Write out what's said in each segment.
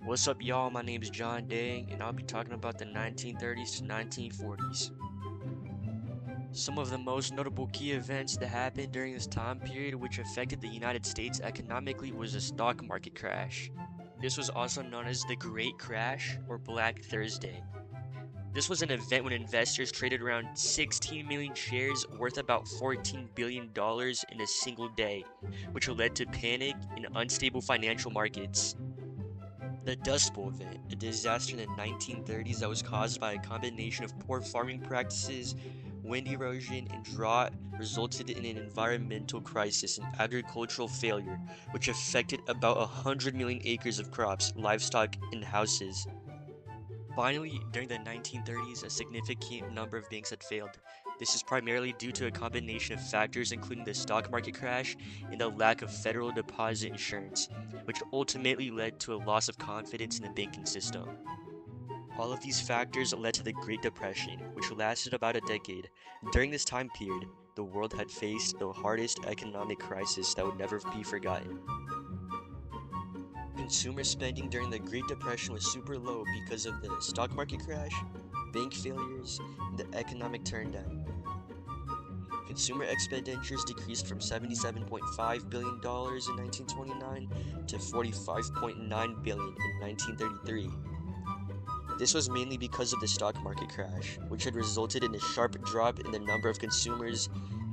What's up, y'all? My name is John Dang, and I'll be talking about the 1930s to 1940s. Some of the most notable key events that happened during this time period which affected the United States economically was the stock market crash. This was also known as the Great Crash or Black Thursday. This was an event when investors traded around 16 million shares worth about $14 billion in a single day, which led to panic and unstable financial markets. The Dust Bowl event, a disaster in the 1930s that was caused by a combination of poor farming practices, wind erosion, and drought, resulted in an environmental crisis and agricultural failure, which affected about 100 million acres of crops, livestock, and houses. Finally, during the 1930s, a significant number of banks had failed. This is primarily due to a combination of factors including the stock market crash and the lack of federal deposit insurance, which ultimately led to a loss of confidence in the banking system. All of these factors led to the Great Depression, which lasted about a decade. During this time period, the world had faced the hardest economic crisis that would never be forgotten. Consumer spending during the Great Depression was super low because of the stock market crash, bank failures, and the economic turndown. Consumer expenditures decreased from $77.5 billion in 1929 to $45.9 billion in 1933. This was mainly because of the stock market crash, which had resulted in a sharp drop in the number of consumers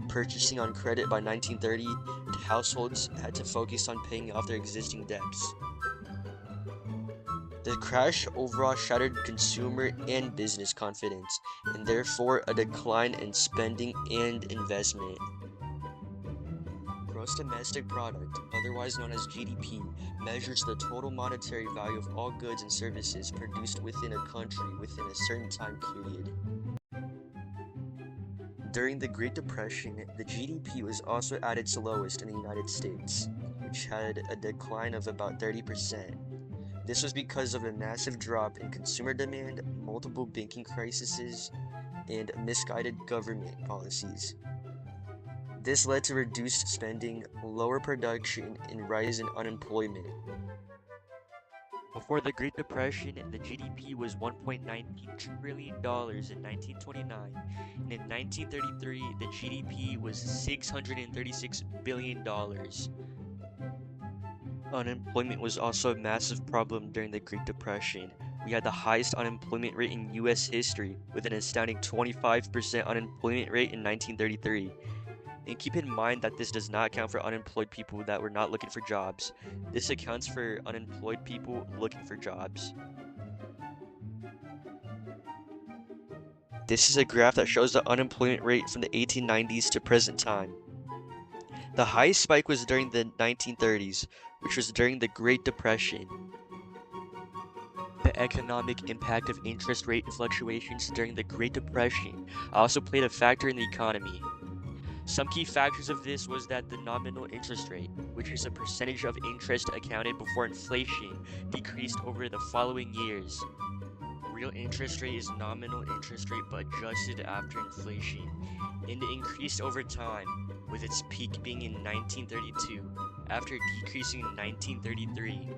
purchasing on credit by 1930, and households had to focus on paying off their existing debts. The crash overall shattered consumer and business confidence, and therefore a decline in spending and investment. Gross domestic product, otherwise known as GDP, measures the total monetary value of all goods and services produced within a country within a certain time period. During the Great Depression, the GDP was also at its lowest in the United States, which had a decline of about 30%. This was because of a massive drop in consumer demand, multiple banking crises, and misguided government policies. This led to reduced spending, lower production, and rise in unemployment. Before the Great Depression, the GDP was $1.19 trillion in 1929, and in 1933, the GDP was $636 billion. Unemployment was also a massive problem during the Great Depression. We had the highest unemployment rate in US history, with an astounding 25% unemployment rate in 1933. And keep in mind that this does not account for unemployed people that were not looking for jobs. This accounts for unemployed people looking for jobs. This is a graph that shows the unemployment rate from the 1890s to present time. The highest spike was during the 1930s, which was during the Great Depression. The economic impact of interest rate fluctuations during the Great Depression also played a factor in the economy. Some key factors of this was that the nominal interest rate, which is a percentage of interest accounted before inflation, decreased over the following years. Real interest rate is nominal interest rate but adjusted after inflation, and it increased over time, with its peak being in 1932, after decreasing in 1933.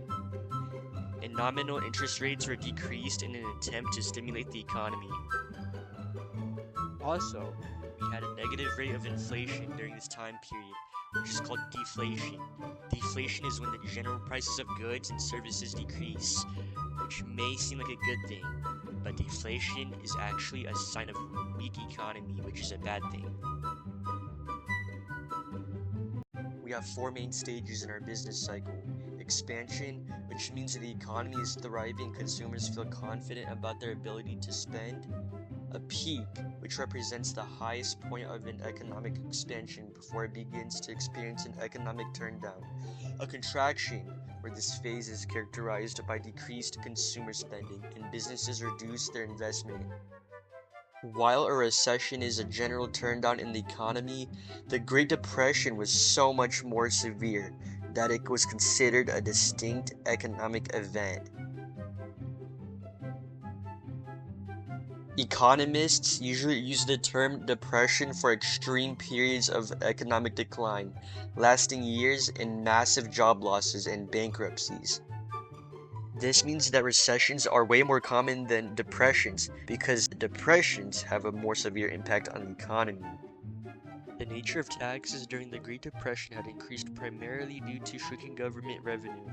And nominal interest rates were decreased in an attempt to stimulate the economy. Also, we had a negative rate of inflation during this time period, which is called deflation. Deflation is when the general prices of goods and services decrease, which may seem like a good thing, but deflation is actually a sign of a weak economy, which is a bad thing. We have four main stages in our business cycle. Expansion, which means that the economy is thriving, consumers feel confident about their ability to spend. A peak, which represents the highest point of an economic expansion before it begins to experience an economic turndown. A contraction, where this phase is characterized by decreased consumer spending and businesses reduce their investment. While a recession is a general turndown in the economy, the Great Depression was so much more severe that it was considered a distinct economic event. Economists usually use the term depression for extreme periods of economic decline, lasting years, and massive job losses and bankruptcies. This means that recessions are way more common than depressions because depressions have a more severe impact on the economy. The nature of taxes during the Great Depression had increased primarily due to shrinking government revenue.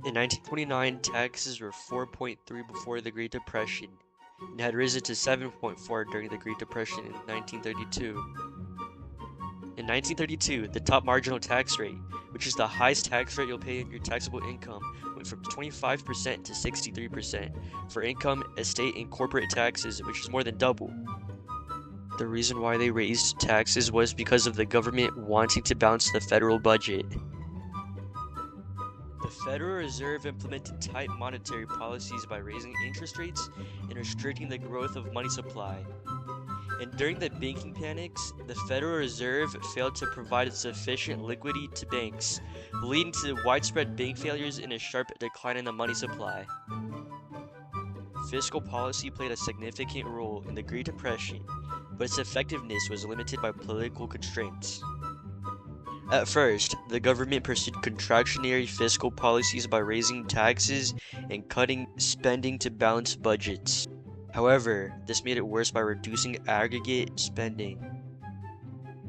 In 1929, taxes were 4.3 before the Great Depression and had risen to 7.4 during the Great Depression in 1932. In 1932, the top marginal tax rate, which is the highest tax rate you'll pay in your taxable income, went from 25% to 63% for income, estate, and corporate taxes, which is more than double. The reason why they raised taxes was because of the government wanting to balance the federal budget. The Federal Reserve implemented tight monetary policies by raising interest rates and restricting the growth of money supply. And during the banking panics, the Federal Reserve failed to provide sufficient liquidity to banks, leading to widespread bank failures and a sharp decline in the money supply. Fiscal policy played a significant role in the Great Depression, but its effectiveness was limited by political constraints. At first, the government pursued contractionary fiscal policies by raising taxes and cutting spending to balance budgets. However, this made it worse by reducing aggregate spending.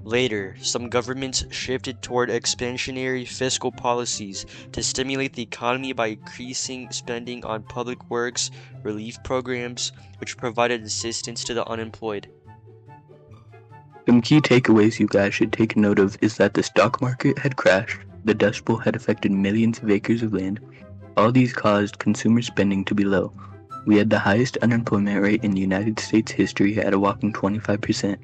Later, some governments shifted toward expansionary fiscal policies to stimulate the economy by increasing spending on public works, relief programs, which provided assistance to the unemployed. Some key takeaways you guys should take note of is that the stock market had crashed, the Dust Bowl had affected millions of acres of land. All these caused consumer spending to be low. We had the highest unemployment rate in United States history at a whopping 25%.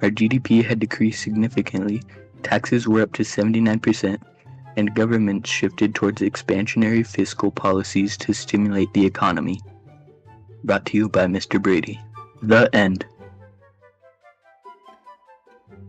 Our GDP had decreased significantly, taxes were up to 79%, and governments shifted towards expansionary fiscal policies to stimulate the economy. Brought to you by Mr. Brady. The end.